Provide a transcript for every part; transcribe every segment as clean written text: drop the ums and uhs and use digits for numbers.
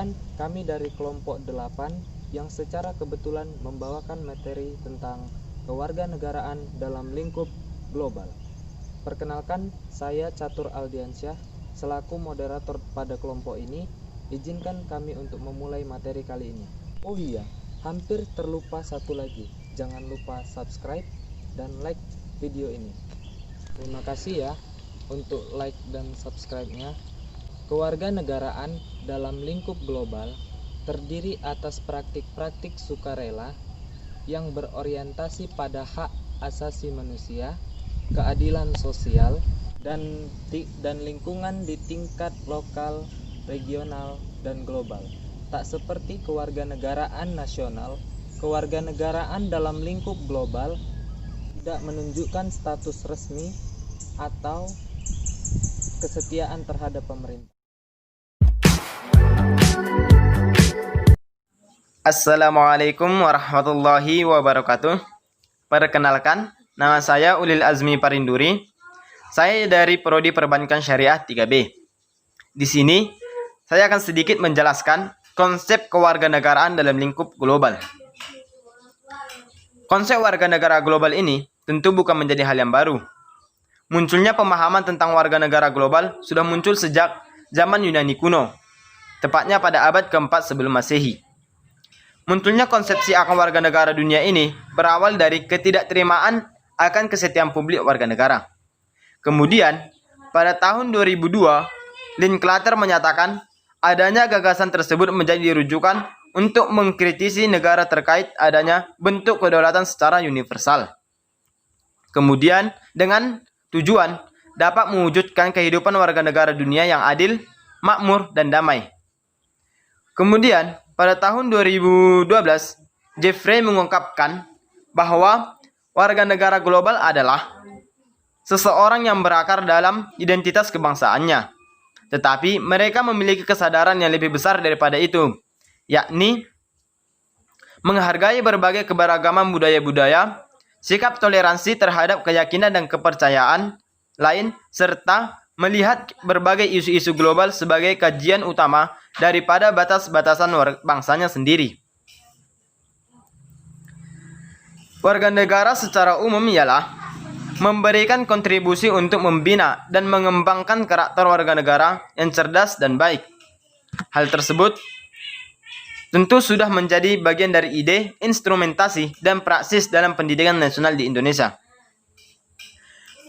Perkenalkan, kami dari kelompok 8 yang secara kebetulan membawakan materi tentang kewarganegaraan dalam lingkup global. Perkenalkan, saya Catur Aldiansyah selaku moderator pada kelompok ini. Izinkan kami untuk memulai materi kali ini. Oh iya, hampir terlupa satu lagi. Jangan lupa subscribe dan like video ini. Terima kasih ya untuk like dan subscribe-nya. Kewarganegaraan dalam lingkup global terdiri atas praktik-praktik sukarela yang berorientasi pada hak asasi manusia, keadilan sosial, dan lingkungan di tingkat lokal, regional, dan global. Tak seperti kewarganegaraan nasional, kewarganegaraan dalam lingkup global tidak menunjukkan status resmi atau kesetiaan terhadap pemerintah. Assalamualaikum warahmatullahi wabarakatuh. Perkenalkan, nama saya Ulil Azmi Parinduri. Saya dari Prodi Perbankan Syariah 3B. Di sini, saya akan sedikit menjelaskan konsep kewarganegaraan dalam lingkup global. Konsep warganegara global ini tentu bukan menjadi hal yang baru. Munculnya pemahaman tentang warga negara global sudah muncul sejak zaman Yunani kuno, tepatnya pada abad keempat sebelum Masehi. Munculnya konsepsi akan warga negara dunia ini berawal dari ketidakterimaan akan kesetiaan publik warga negara. Kemudian, pada tahun 2002, Linklater menyatakan adanya gagasan tersebut menjadi rujukan untuk mengkritisi negara terkait adanya bentuk kedaulatan secara universal. Kemudian, dengan tujuan dapat mewujudkan kehidupan warga negara dunia yang adil, makmur, dan damai. Kemudian, pada tahun 2012, Jeffrey mengungkapkan bahwa warga negara global adalah seseorang yang berakar dalam identitas kebangsaannya, tetapi mereka memiliki kesadaran yang lebih besar daripada itu, yakni menghargai berbagai keberagaman budaya-budaya, sikap toleransi terhadap keyakinan dan kepercayaan lain, serta melihat berbagai isu-isu global sebagai kajian utama daripada batas-batasan bangsanya sendiri. Warga negara secara umum ialah memberikan kontribusi untuk membina dan mengembangkan karakter warga negara yang cerdas dan baik. Hal tersebut tentu sudah menjadi bagian dari ide, instrumentasi, dan praksis dalam pendidikan nasional di Indonesia.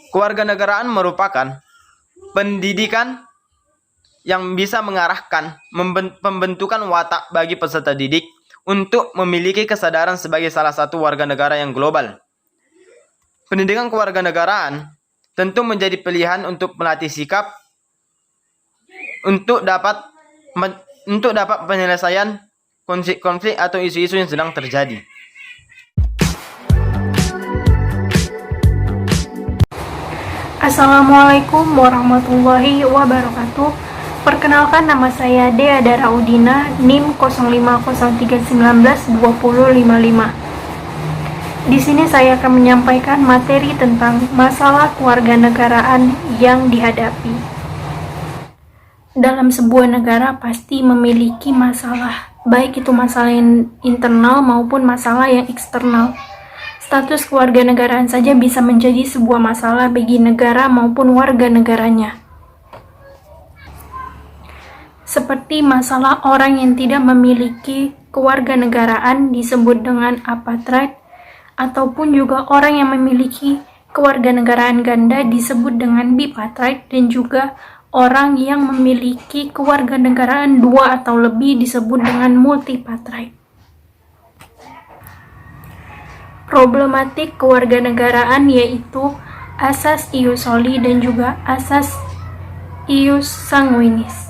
Kewarganegaraan merupakan pendidikan yang bisa mengarahkan pembentukan watak bagi peserta didik untuk memiliki kesadaran sebagai salah satu warga negara yang global. Pendidikan kewarganegaraan tentu menjadi pilihan untuk melatih sikap untuk dapat penyelesaian konflik atau isu-isu yang sedang terjadi. Assalamualaikum warahmatullahi wabarakatuh. Perkenalkan, nama saya Dea Dara Udina, NIM 0503192055. Di sini saya akan menyampaikan materi tentang masalah kewarganegaraan yang dihadapi. Dalam sebuah negara pasti memiliki masalah, baik itu masalah yang internal maupun masalah yang eksternal. Status kewarganegaraan saja bisa menjadi sebuah masalah bagi negara maupun warga negaranya. Seperti masalah orang yang tidak memiliki kewarganegaraan disebut dengan apartheid, ataupun juga orang yang memiliki kewarganegaraan ganda disebut dengan bipartheid, dan juga orang yang memiliki kewarganegaraan 2 atau lebih disebut dengan multipartheid. Problematik kewarganegaraan yaitu asas ius soli dan juga asas ius sanguinis.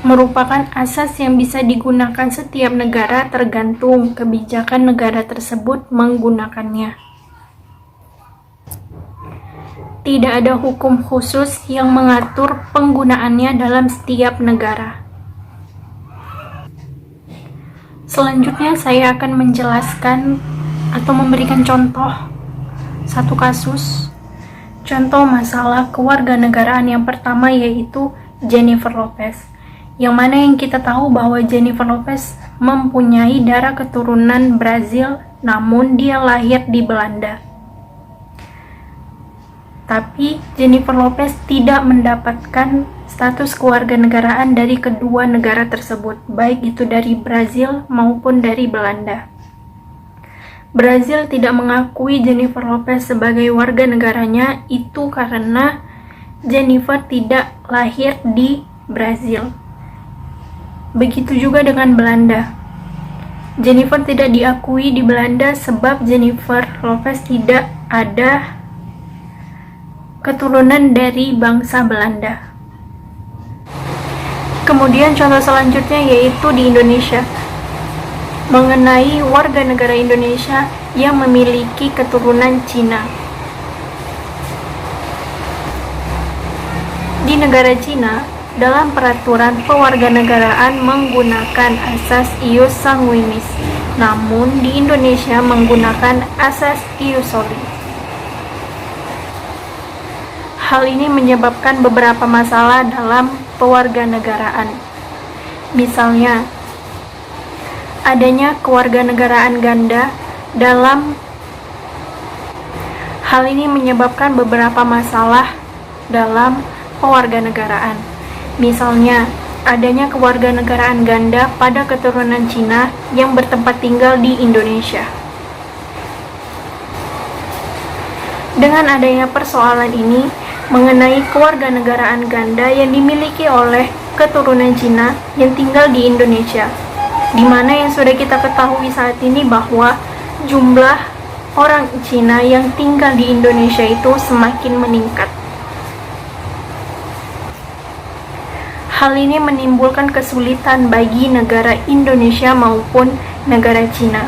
Merupakan asas yang bisa digunakan setiap negara tergantung kebijakan negara tersebut menggunakannya. Tidak ada hukum khusus yang mengatur penggunaannya dalam setiap negara. Selanjutnya saya akan menjelaskan atau memberikan contoh satu kasus. Contoh masalah kewarganegaraan yang pertama yaitu Jennifer Lopez. yang kita tahu bahwa Jennifer Lopez mempunyai darah keturunan Brazil, namun dia lahir di Belanda. Tapi Jennifer Lopez tidak mendapatkan status kewarganegaraan dari kedua negara tersebut, baik itu dari Brazil maupun dari Belanda. Brazil tidak mengakui Jennifer Lopez sebagai warga negaranya itu karena Jennifer tidak lahir di Brazil. Begitu juga dengan Belanda. Jennifer tidak diakui di Belanda sebab Jennifer Lopez tidak ada keturunan dari bangsa Belanda. Kemudian contoh selanjutnya yaitu di Indonesia, mengenai warga negara Indonesia yang memiliki keturunan Cina. Di negara Cina, dalam peraturan pewarganegaraan menggunakan asas ius sanguinis, namun di Indonesia menggunakan asas ius soli. Hal ini menyebabkan beberapa masalah dalam pewarganegaraan. Misalnya, adanya kewarganegaraan ganda dalam hal ini menyebabkan beberapa masalah dalam pewarganegaraan. Misalnya, adanya kewarganegaraan ganda pada keturunan Cina yang bertempat tinggal di Indonesia. Dengan adanya persoalan ini mengenai kewarganegaraan ganda yang dimiliki oleh keturunan Cina yang tinggal di Indonesia, di mana yang sudah kita ketahui saat ini bahwa jumlah orang Cina yang tinggal di Indonesia itu semakin meningkat. Hal ini menimbulkan kesulitan bagi negara Indonesia maupun negara Cina.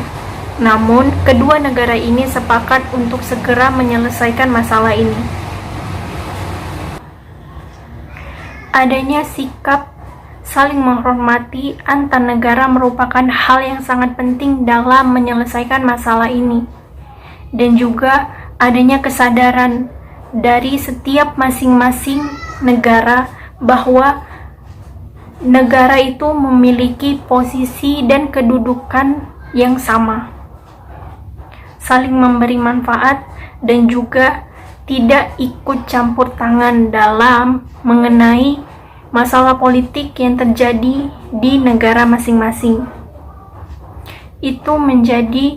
Namun, kedua negara ini sepakat untuk segera menyelesaikan masalah ini. Adanya sikap saling menghormati antar negara merupakan hal yang sangat penting dalam menyelesaikan masalah ini. Dan juga adanya kesadaran dari setiap masing-masing negara bahwa negara itu memiliki posisi dan kedudukan yang sama, saling memberi manfaat dan juga tidak ikut campur tangan dalam mengenai masalah politik yang terjadi di negara masing-masing. Itu menjadi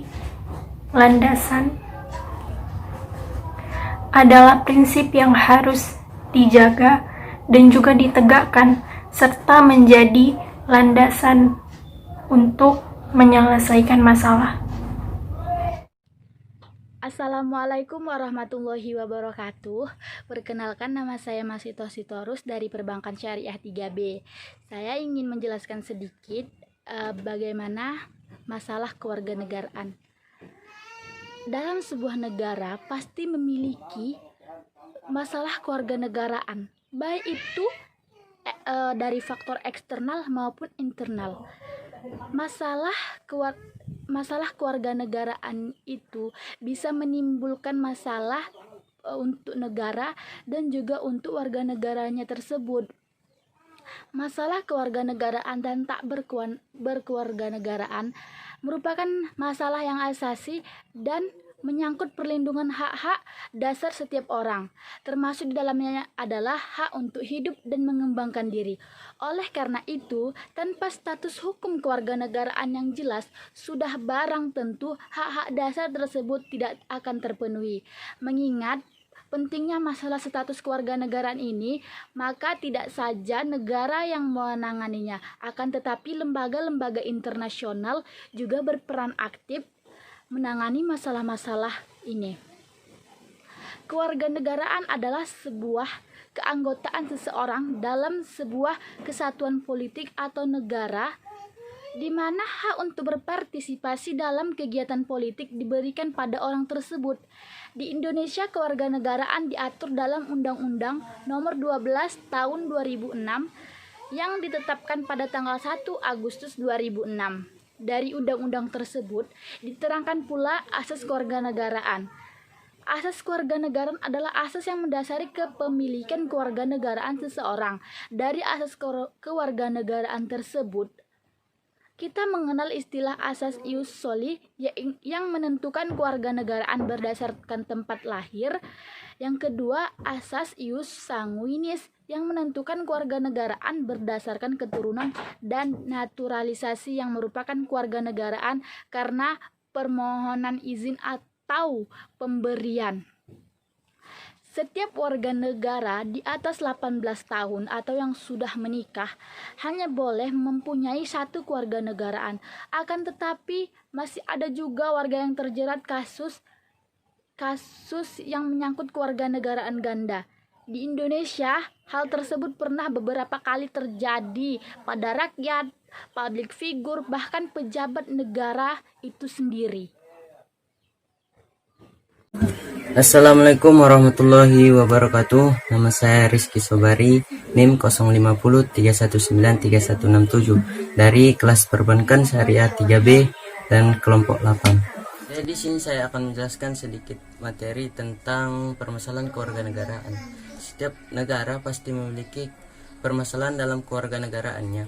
landasan, adalah prinsip yang harus dijaga dan juga ditegakkan, serta menjadi landasan untuk menyelesaikan masalah. Assalamualaikum warahmatullahi wabarakatuh. Perkenalkan, nama saya Masito Sitorus dari Perbankan Syariah 3B. Saya ingin menjelaskan sedikit bagaimana masalah kewarganegaraan. Dalam sebuah negara pasti memiliki masalah kewarganegaraan, baik itu dari faktor eksternal maupun internal. Masalah kewarganegaraan itu bisa menimbulkan masalah untuk negara dan juga untuk warga negaranya tersebut. Masalah kewarganegaraan dan tak berkewarganegaraan merupakan masalah yang asasi dan menyangkut perlindungan hak-hak dasar setiap orang, termasuk di dalamnya adalah hak untuk hidup dan mengembangkan diri. Oleh karena itu, tanpa status hukum kewarganegaraan yang jelas, sudah barang tentu hak-hak dasar tersebut tidak akan terpenuhi. Mengingat pentingnya masalah status kewarganegaraan ini, maka tidak saja negara yang menanganinya, akan tetapi lembaga-lembaga internasional juga berperan aktif menangani masalah-masalah ini. Kewarganegaraan adalah sebuah keanggotaan seseorang dalam sebuah kesatuan politik atau negara, di mana hak untuk berpartisipasi dalam kegiatan politik diberikan pada orang tersebut. Di Indonesia, kewarganegaraan diatur dalam Undang-Undang Nomor 12 Tahun 2006 yang ditetapkan pada tanggal 1 Agustus 2006. Dari undang-undang tersebut diterangkan pula asas kewarganegaraan. Asas kewarganegaraan adalah asas yang mendasari kepemilikan kewarganegaraan seseorang. Dari asas kewarganegaraan tersebut, kita mengenal istilah asas ius soli yang menentukan kewarganegaraan berdasarkan tempat lahir. Yang kedua, asas ius sanguinis yang menentukan kewarganegaraan berdasarkan keturunan, dan naturalisasi yang merupakan kewarganegaraan karena permohonan izin atau pemberian. Setiap warga negara di atas 18 tahun atau yang sudah menikah hanya boleh mempunyai satu kewarganegaraan. Akan tetapi masih ada juga warga yang terjerat kasus yang menyangkut kewarganegaraan ganda. Di Indonesia, hal tersebut pernah beberapa kali terjadi pada rakyat, public figure, bahkan pejabat negara itu sendiri. Assalamualaikum warahmatullahi wabarakatuh. Nama saya Rizky Sobari, NIM 05031931767 dari kelas perbankan syariah 3B dan kelompok 8. Jadi di sini saya akan menjelaskan sedikit materi tentang permasalahan kewarganegaraan. Setiap negara pasti memiliki permasalahan dalam kewarganegaraannya,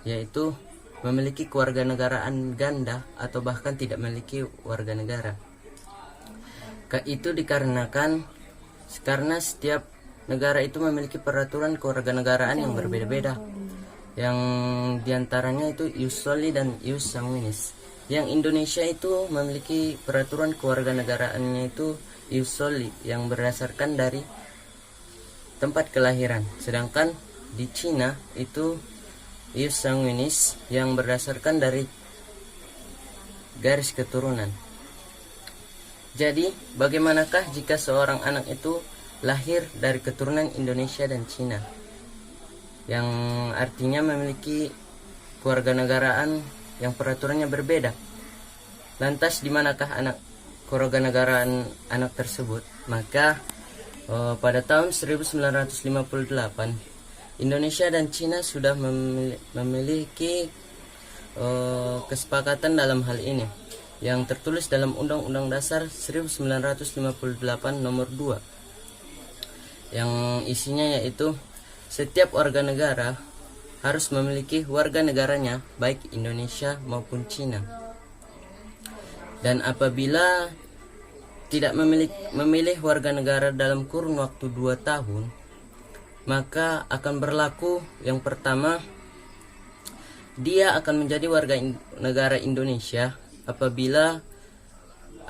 yaitu memiliki kewarganegaraan ganda atau bahkan tidak memiliki warga negara. Itu dikarenakan karena setiap negara itu memiliki peraturan kewarganegaraan yang berbeda-beda, yang diantaranya itu ius soli dan ius sanguinis. Yang Indonesia itu memiliki peraturan kewarganegaraannya itu ius soli yang berdasarkan dari tempat kelahiran, sedangkan di Cina itu ius sanguinis yang berdasarkan dari garis keturunan. Jadi, bagaimanakah jika seorang anak itu lahir dari keturunan Indonesia dan Cina, yang artinya memiliki kewarganegaraan yang peraturannya berbeda? Lantas, di manakah kewarganegaraan anak tersebut? Maka, pada tahun 1958, Indonesia dan Cina sudah memiliki kesepakatan dalam hal ini, yang tertulis dalam Undang-Undang Dasar 1958 nomor 2, yang isinya yaitu setiap warga negara harus memiliki warga negaranya baik Indonesia maupun Cina, dan apabila tidak memilih warga negara dalam kurun waktu 2 tahun, maka akan berlaku yang pertama, dia akan menjadi warga negara Indonesia apabila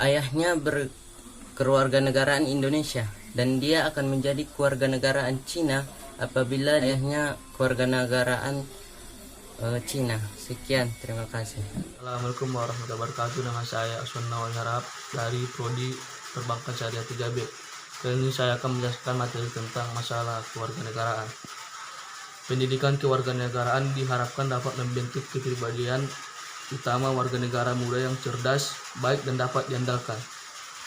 ayahnya berkewarganegaraan Indonesia, dan dia akan menjadi kewarganegaraan Cina apabila ayahnya kewarganegaraan Cina. Sekian, terima kasih. Assalamualaikum warahmatullahi wabarakatuh. Nama saya Aswan Nawal Harap dari Prodi Perbankan Syariah 3B. Kali ini saya akan menjelaskan materi tentang masalah kewarganegaraan. Pendidikan kewarganegaraan diharapkan dapat membentuk kepribadian utama warga negara muda yang cerdas, baik dan dapat diandalkan.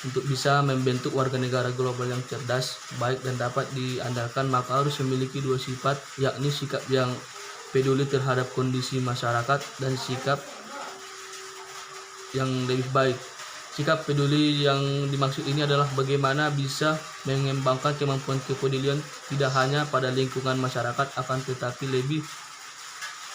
Untuk bisa membentuk warga negara global yang cerdas, baik dan dapat diandalkan, maka harus memiliki 2 sifat, yakni sikap yang peduli terhadap kondisi masyarakat dan sikap yang lebih baik. Sikap peduli yang dimaksud ini adalah bagaimana bisa mengembangkan kemampuan kepedulian tidak hanya pada lingkungan masyarakat, akan tetapi lebih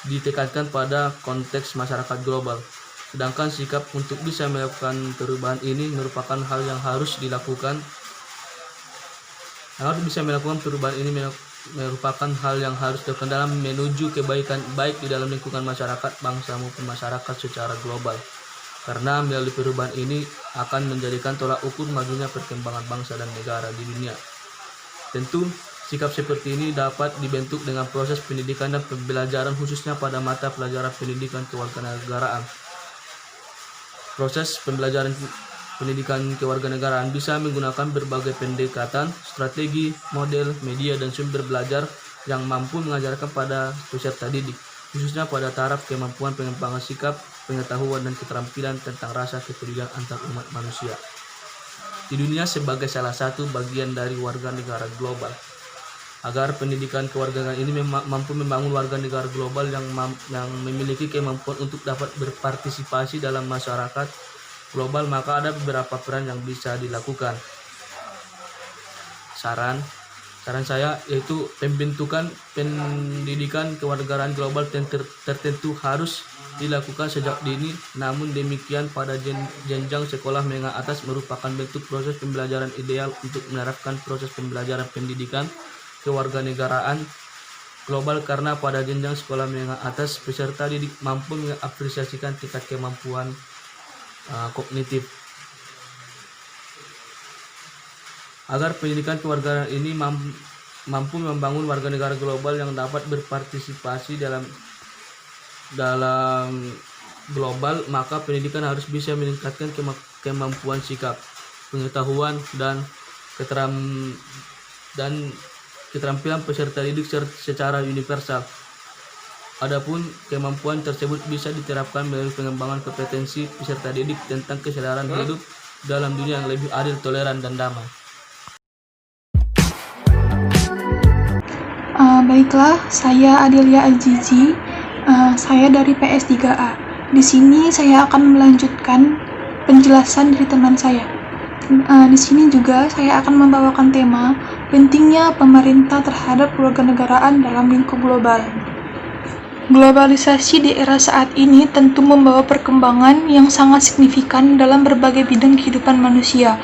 ditekankan pada konteks masyarakat global. Sedangkan sikap untuk bisa melakukan perubahan ini merupakan hal yang harus dilakukan. Harus bisa melakukan perubahan ini merupakan hal yang harus dilakukan dalam menuju kebaikan baik di dalam lingkungan masyarakat, bangsa maupun masyarakat secara global. Karena melalui perubahan ini akan menjadikan tolak ukur majunya perkembangan bangsa dan negara di dunia. Tentu sikap seperti ini dapat dibentuk dengan proses pendidikan dan pembelajaran, khususnya pada mata pelajaran pendidikan kewarganegaraan. Proses pembelajaran pendidikan kewarganegaraan bisa menggunakan berbagai pendekatan, strategi, model, media, dan sumber belajar yang mampu mengajarkan pada peserta didik, khususnya pada taraf kemampuan pengembangan sikap, pengetahuan, dan keterampilan tentang rasa kepedulian antar umat manusia di dunia sebagai salah satu bagian dari warga negara global. Agar pendidikan kewarganegaraan ini mampu membangun warga negara global yang memiliki kemampuan untuk dapat berpartisipasi dalam masyarakat global, maka ada beberapa peran yang bisa dilakukan. saran saya yaitu pembentukan pendidikan kewarganegaraan global tertentu harus dilakukan sejak dini. Namun demikian pada jenjang sekolah menengah atas merupakan bentuk proses pembelajaran ideal untuk menerapkan proses pembelajaran pendidikan kewarganegaraan global, karena pada jenjang sekolah menengah atas peserta didik mampu mengapresiasikan tingkat kemampuan kognitif. Agar pendidikan kewarganegaraan ini mampu membangun warga negara global yang dapat berpartisipasi dalam global, maka pendidikan harus bisa meningkatkan kemampuan sikap, pengetahuan, dan keterampilan peserta didik secara universal. Adapun kemampuan tersebut bisa diterapkan melalui pengembangan kompetensi peserta didik tentang kesadaran hidup dalam dunia yang lebih adil, toleran, dan damai. Baiklah, saya Adelia Azizi. Saya dari PS3A. Di sini saya akan melanjutkan penjelasan dari teman saya. Di sini juga saya akan membawakan tema pentingnya pemerintah terhadap kewarganegaraan dalam lingkup global. Globalisasi di era saat ini tentu membawa perkembangan yang sangat signifikan dalam berbagai bidang kehidupan manusia.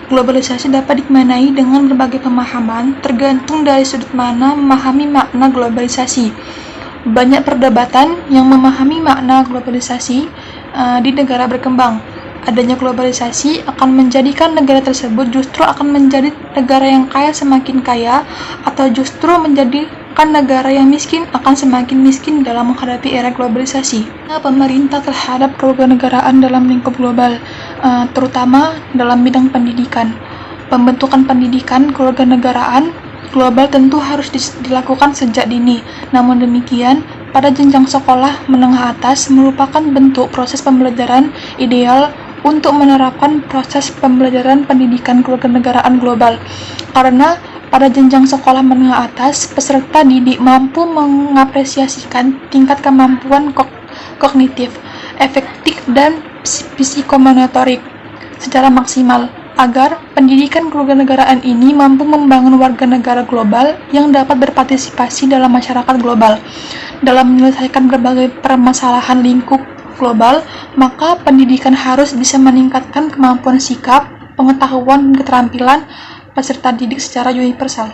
Globalisasi dapat dimaknai dengan berbagai pemahaman, tergantung dari sudut mana memahami makna globalisasi. Banyak perdebatan yang memahami makna globalisasi di negara berkembang. Adanya globalisasi akan menjadikan negara tersebut justru akan menjadi negara yang kaya semakin kaya, atau justru menjadikan negara yang miskin akan semakin miskin dalam menghadapi era globalisasi. Pemerintah terhadap kewarganegaraan dalam lingkup global, terutama dalam bidang pendidikan. Pembentukan pendidikan kewarganegaraan global tentu harus dilakukan sejak dini. Namun demikian, pada jenjang sekolah menengah atas merupakan bentuk proses pembelajaran ideal untuk menerapkan proses pembelajaran pendidikan kewarganegaraan global. Karena pada jenjang sekolah menengah atas, peserta didik mampu mengapresiasikan tingkat kemampuan kognitif, efektif, dan psikomotorik secara maksimal, agar pendidikan kewarganegaraan ini mampu membangun warga negara global yang dapat berpartisipasi dalam masyarakat global. Dalam menyelesaikan berbagai permasalahan lingkup global, maka pendidikan harus bisa meningkatkan kemampuan sikap, pengetahuan, dan keterampilan peserta didik secara universal.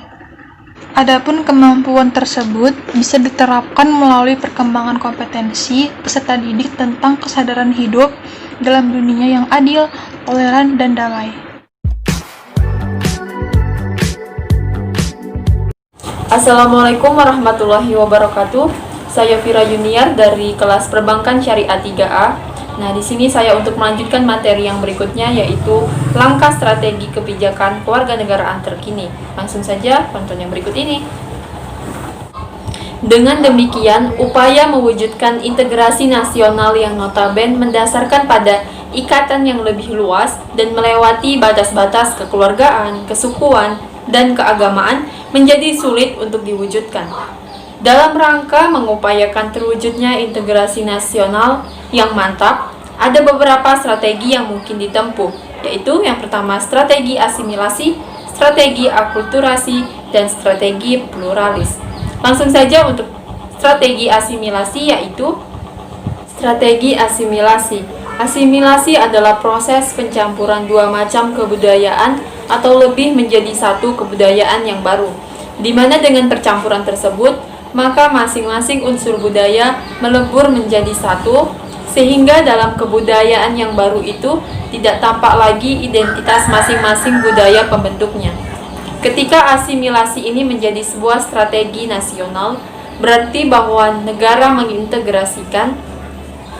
Adapun kemampuan tersebut bisa diterapkan melalui perkembangan kompetensi peserta didik tentang kesadaran hidup dalam dunia yang adil, toleran, dan damai. Assalamualaikum warahmatullahi wabarakatuh. Saya Vira Junior dari kelas Perbankan Syariah 3A. Nah, di sini saya untuk melanjutkan materi yang berikutnya, yaitu langkah strategi kebijakan kewarganegaraan terkini. Langsung saja tonton yang berikut ini. Dengan demikian, upaya mewujudkan integrasi nasional yang notabene mendasarkan pada ikatan yang lebih luas dan melewati batas-batas kekeluargaan, kesukuan, dan keagamaan menjadi sulit untuk diwujudkan. Dalam rangka mengupayakan terwujudnya integrasi nasional yang mantap, ada beberapa strategi yang mungkin ditempuh, yaitu yang pertama strategi asimilasi, strategi akulturasi, dan strategi pluralis. Langsung saja untuk strategi asimilasi, yaitu strategi asimilasi. Asimilasi adalah proses pencampuran dua macam kebudayaan atau lebih menjadi satu kebudayaan yang baru, di mana dengan percampuran tersebut, maka masing-masing unsur budaya melebur menjadi satu, sehingga dalam kebudayaan yang baru itu tidak tampak lagi identitas masing-masing budaya pembentuknya. Ketika asimilasi ini menjadi sebuah strategi nasional, berarti bahwa negara mengintegrasikan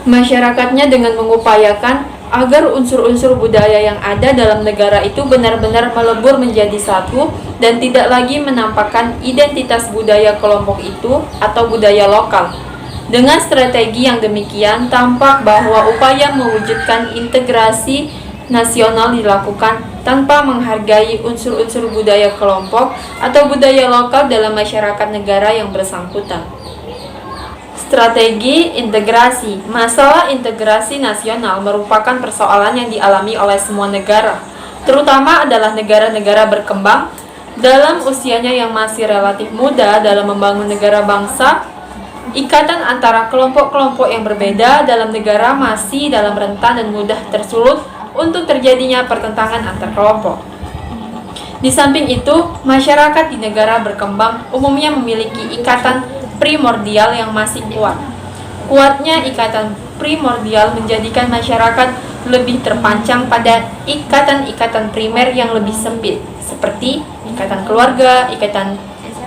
masyarakatnya dengan mengupayakan agar unsur-unsur budaya yang ada dalam negara itu benar-benar melebur menjadi satu dan tidak lagi menampakkan identitas budaya kelompok itu atau budaya lokal. Dengan strategi yang demikian, tampak bahwa upaya mewujudkan integrasi nasional dilakukan tanpa menghargai unsur-unsur budaya kelompok atau budaya lokal dalam masyarakat negara yang bersangkutan. Strategi integrasi. Masalah integrasi nasional merupakan persoalan yang dialami oleh semua negara, terutama adalah negara-negara berkembang, Dalam usianya yang masih relatif muda dalam membangun negara bangsa, ikatan antara kelompok-kelompok yang berbeda dalam negara masih dalam rentan dan mudah tersulut untuk terjadinya pertentangan antar kelompok. Di samping itu, masyarakat di negara berkembang umumnya memiliki ikatan primordial yang masih kuat. Kuatnya ikatan primordial menjadikan masyarakat lebih terpancang pada ikatan-ikatan primer yang lebih sempit, seperti ikatan keluarga, ikatan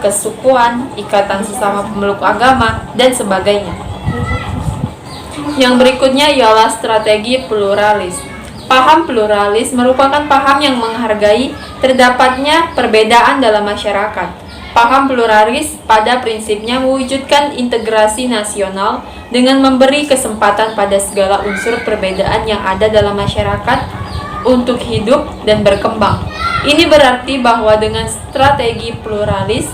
kesukuan, ikatan sesama pemeluk agama, dan sebagainya. Yang berikutnya ialah strategi pluralis. Paham pluralis merupakan paham yang menghargai terdapatnya perbedaan dalam masyarakat. Paham pluralis pada prinsipnya mewujudkan integrasi nasional dengan memberi kesempatan pada segala unsur perbedaan yang ada dalam masyarakat untuk hidup dan berkembang. Ini berarti bahwa dengan strategi pluralis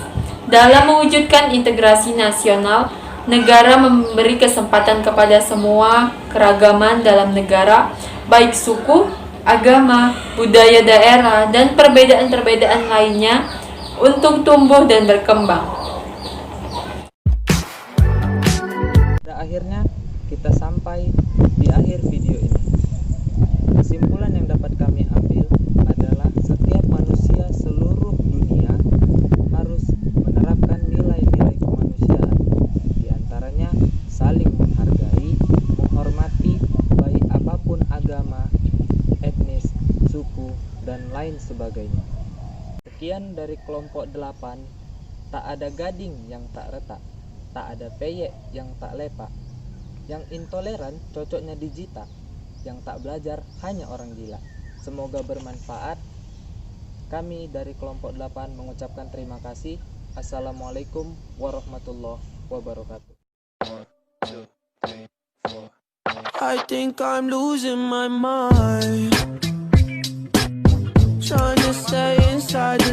dalam mewujudkan integrasi nasional, negara memberi kesempatan kepada semua keragaman dalam negara, baik suku, agama, budaya daerah, dan perbedaan-perbedaan lainnya untuk tumbuh dan berkembang. Pada akhirnya, kita sampai di akhir video ini. Kesimpulan yang dapat kami ambil adalah setiap manusia seluruh dunia harus menerapkan nilai-nilai kemanusiaan, di antaranya saling menghargai, menghormati, baik apapun agama, etnis, suku, dan lain sebagainya. Sekian dari kelompok 8, tak ada gading yang tak retak, tak ada peyek yang tak lepak, yang intoleran cocoknya dijita, yang tak belajar hanya orang gila. Semoga bermanfaat. Kami dari kelompok 8 mengucapkan terima kasih. Assalamualaikum warahmatullahi wabarakatuh. I think I'm losing my mind, trying to stay inside